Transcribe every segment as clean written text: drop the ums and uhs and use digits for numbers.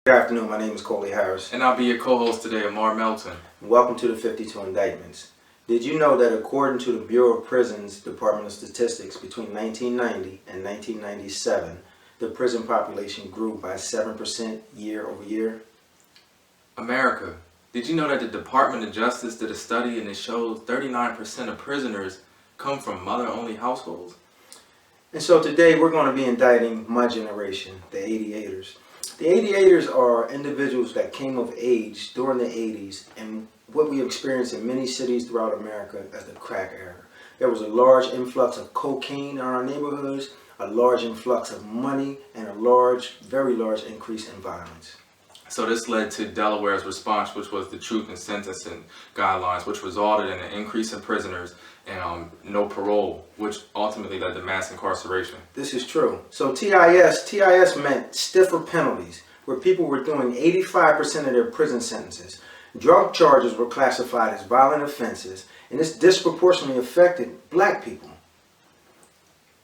Good afternoon, my name is Coley Harris. And I'll be your co-host today, Amar Melton. Welcome to the 52 Indictments. Did you know that according to the Bureau of Prisons Department of Statistics, between 1990 and 1997, the prison population grew by 7% year over year? America, did you know that the Department of Justice did a study and it showed 39% of prisoners come from mother-only households? And so today we're going to be indicting my generation, the 88ers. The 88ers are individuals that came of age during the 80s and what we experienced in many cities throughout America as the crack era. There was a large influx of cocaine in our neighborhoods, a large influx of money, and a very large increase in violence. So this led to Delaware's response, which was the Truth in Sentencing Guidelines, which resulted in an increase in prisoners and no parole, which ultimately led to mass incarceration. This is true. So TIS meant stiffer penalties, where people were doing 85% of their prison sentences. Drug charges were classified as violent offenses, and this disproportionately affected black people.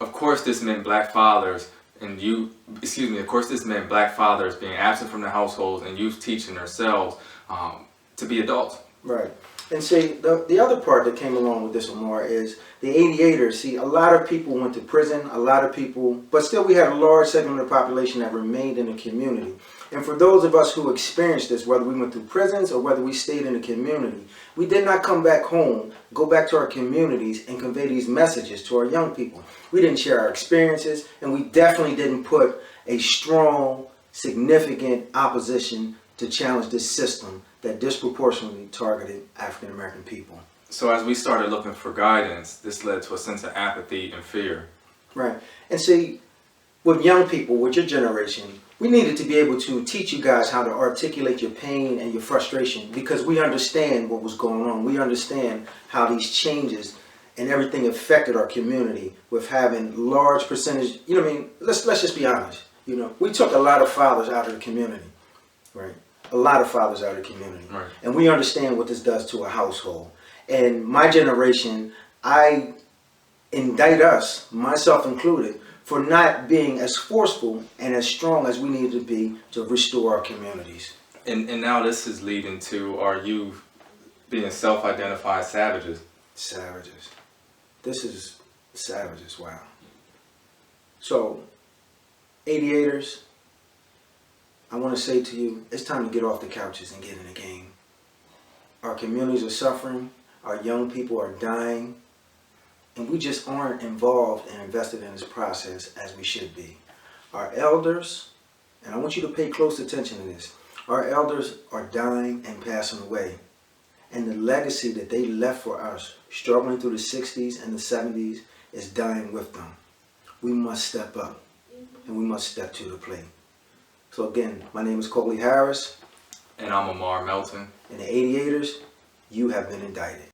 Of course, this meant black fathers of course this meant black fathers being absent from their households and youth teaching themselves to be adults. Right. And see, the other part that came along with this, Omar, is the 88ers. See, a lot of people went to prison, but still we had a large segment of the population that remained in the community. And for those of us who experienced this, whether we went through prisons or whether we stayed in the community, we did not come back home, go back to our communities and convey these messages to our young people. We didn't share our experiences, and we definitely didn't put a strong, significant opposition to challenge this system that disproportionately targeted African American people. So as we started looking for guidance, this led to a sense of apathy and fear. Right. And see, with young people, with your generation, we needed to be able to teach you guys how to articulate your pain and your frustration, because we understand what was going on. We understand how these changes and everything affected our community with having large percentage, let's just be honest. We took a lot of fathers out of the community, right? A lot of fathers out of the community. Right. And we understand what this does to a household. And my generation, I indict us, myself included, for not being as forceful and as strong as we needed to be to restore our communities. And now this is leading to our youth being self-identified savages. Savages. This is savages, wow. So, 88ers, I want to say to you, it's time to get off the couches and get in the game. Our communities are suffering, our young people are dying, and we just aren't involved and invested in this process as we should be. Our elders, and I want you to pay close attention to this, our elders are dying and passing away. And the legacy that they left for us, struggling through the 60s and the 70s, is dying with them. We must step up, and we must step to the plate. So again, my name is Coley Harris. And I'm Amar Melton. And the 88ers, you have been indicted.